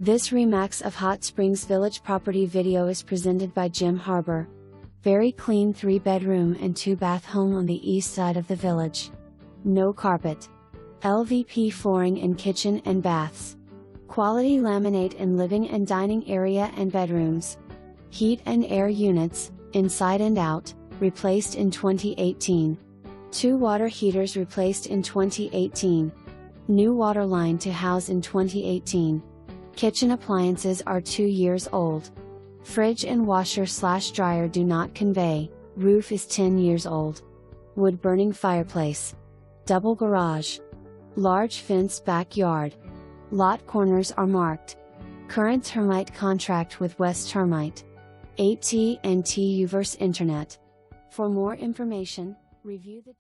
This Remax of Hot Springs Village property video is presented by Jim Harbour. Very clean 3-bedroom and 2-bath home on the east side of the village. No carpet. LVP flooring in kitchen and baths. Quality laminate in living and dining area and bedrooms. Heat and air units, inside and out, replaced in 2018. 2 water heaters replaced in 2018. New water line to house in 2018. Kitchen appliances are 2 years old. Fridge and washer/dryer do not convey. Roof is 10 years old. Wood burning fireplace. Double garage. Large fenced backyard. Lot corners are marked. Current termite contract with West Termite. AT&T U-Verse Internet. For more information, review the